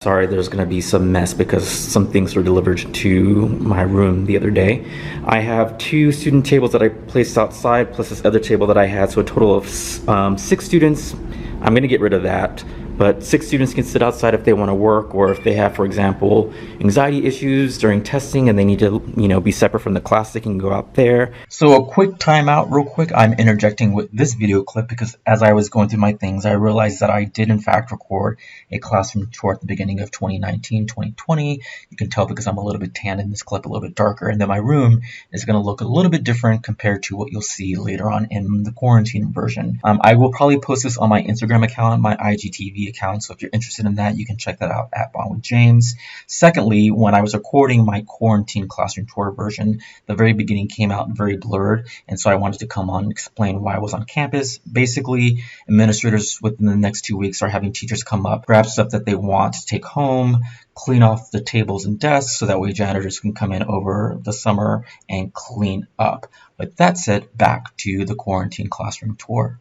Sorry, there's going to be some mess because some things were delivered to my room the other day. I have two student tables that I placed outside, plus this other table that I had, so a total of 6 students. I'm going to get rid of that, but 6 students can sit outside if they want to work, or if they have, for example, anxiety issues during testing and they need to, be separate from the class, they can go out there. So a quick timeout, real quick. I'm interjecting with this video clip because as I was going through my things, I realized that I did in fact record a classroom tour at the beginning of 2019, 2020. You can tell because I'm a little bit tan in this clip, a little bit darker, and then my room is going to look a little bit different compared to what you'll see later on in the quarantine version. I will probably post this on my Instagram account, my IGTV account, so if you're interested in that, you can check that out at Bond with James. Secondly, when I was recording my quarantine classroom tour version, the very beginning came out very blurred, and so I wanted to come on and explain why I was on campus. Basically, administrators within the next 2 weeks are having teachers come up, grab stuff that they want to take home, clean off the tables and desks so that way janitors can come in over the summer and clean up. With that said, back to the quarantine classroom tour.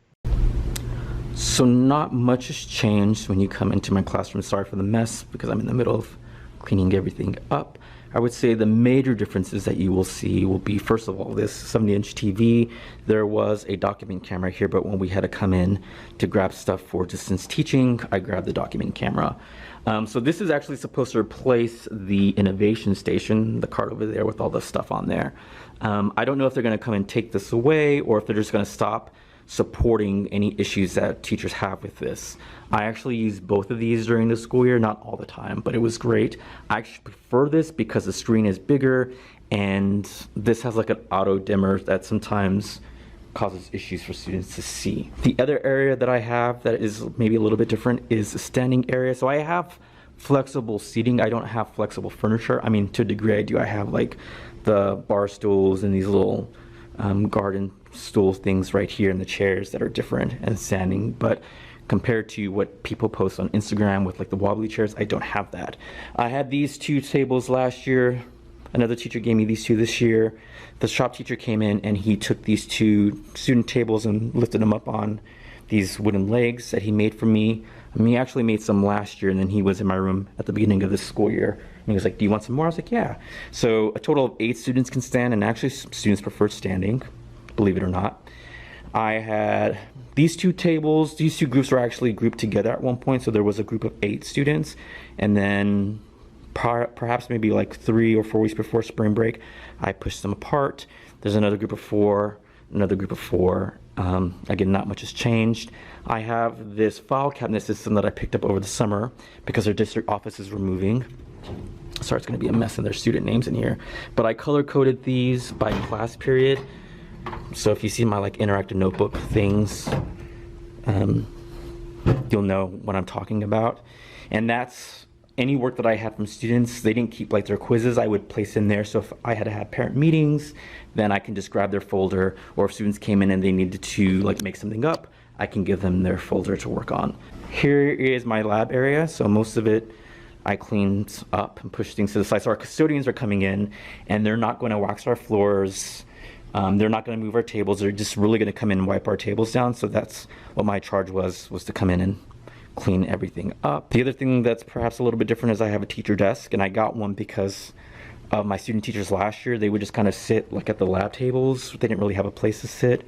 So not much has changed when you come into my classroom. Sorry for the mess because I'm in the middle of cleaning everything up. I would say the major differences that you will see will be, first of all, this 70-inch TV. There was a document camera here, but when we had to come in to grab stuff for distance teaching, I grabbed the document camera. So this is actually supposed to replace the innovation station, the cart over there with all the stuff on there. I don't know if they're going to come and take this away or if they're just going to stop supporting any issues that teachers have with this. I actually used both of these during the school year, not all the time, but it was great. I actually prefer this because the screen is bigger and this has like an auto dimmer that sometimes causes issues for students to see. The other area that I have that is maybe a little bit different is the standing area. So I have flexible seating. I don't have flexible furniture. I mean, to a degree I do. I have like the bar stools and these little garden stool things right here in the chairs that are different and standing, but compared to what people post on Instagram with like the wobbly chairs, I don't have that. I had these 2 tables last year. Another teacher gave me these 2 this year. The shop teacher came in and he took these 2 student tables and lifted them up on these wooden legs that he made for me. He actually made some last year, and then he was in my room at the beginning of this school year. And he was like, "Do you want some more?" I was like, "Yeah." So a total of 8 students can stand, and actually students prefer standing, believe it or not. I had these 2 tables. These 2 groups were actually grouped together at one point, so there was a group of 8 students, and then perhaps maybe like 3 or 4 weeks before spring break, I pushed them apart. There's another group of 4, another group of 4. Again, not much has changed. I have this file cabinet system that I picked up over the summer because our district offices were moving. Sorry, it's going to be a mess in their student names in here. But I color-coded these by class period. So if you see my like interactive notebook things, you'll know what I'm talking about. And that's any work that I had from students. They didn't keep like their quizzes, I would place in there. So if I had to have parent meetings, then I can just grab their folder, or if students came in and they needed to like make something up, I can give them their folder to work on. Here is my lab area. So most of it I cleaned up and pushed things to the side. So our custodians are coming in and they're not going to wax our floors. They're not going to move our tables. They're just really going to come in and wipe our tables down. So that's what my charge was to come in and clean everything up. The other thing that's perhaps a little bit different is I have a teacher desk, and I got one because of my student teachers last year. They would just kind of sit like at the lab tables. They didn't really have a place to sit.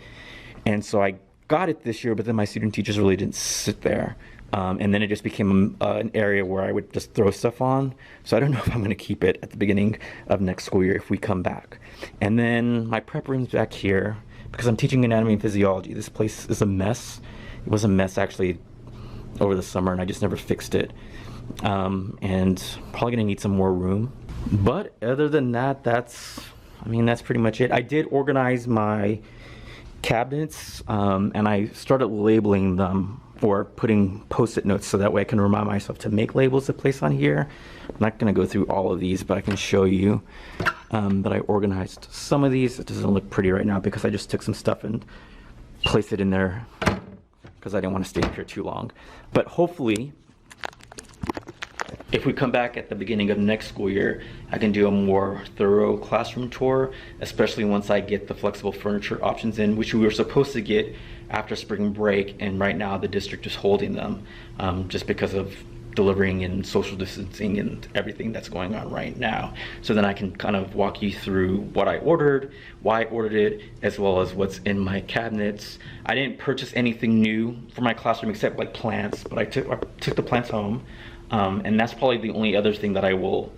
And so I got it this year, but then my student teachers really didn't sit there. And then it just became an area where I would just throw stuff on. So I don't know if I'm going to keep it at the beginning of next school year if we come back. And then my prep room's back here because I'm teaching anatomy and physiology. This place is a mess. It was a mess actually over the summer, and I just never fixed it. And probably going to need some more room. But other than that, that's pretty much it. I did organize my cabinets, and I started labeling them or putting post-it notes so that way I can remind myself to make labels to place on here. I'm not going to go through all of these, but I can show you that I organized some of these. It doesn't look pretty right now because I just took some stuff and placed it in there because I didn't want to stay up here too long. But hopefully, if we come back at the beginning of next school year, I can do a more thorough classroom tour, especially once I get the flexible furniture options in, which we were supposed to get after spring break, and right now the district is holding them just because of delivering and social distancing and everything that's going on right now. So then I can kind of walk you through what I ordered, why I ordered it, as well as what's in my cabinets. I didn't purchase anything new for my classroom except like plants, but I took the plants home. And that's probably the only other thing that I will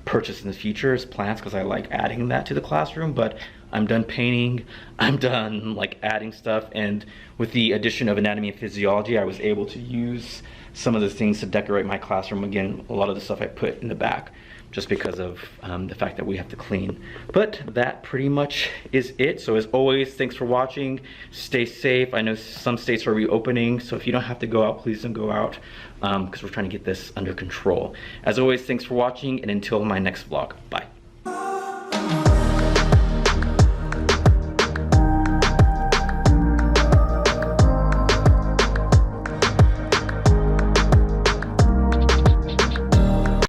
purchase in the future is plants, because I like adding that to the classroom. But I'm done painting, I'm done like adding stuff, and with the addition of anatomy and physiology, I was able to use some of the things to decorate my classroom. Again, a lot of the stuff I put in the back just because of the fact that we have to clean. But that pretty much is it. So as always, thanks for watching. Stay safe. I know some states are reopening, so if you don't have to go out, please don't go out, because we're trying to get this under control. As always, thanks for watching, and until my next vlog, bye.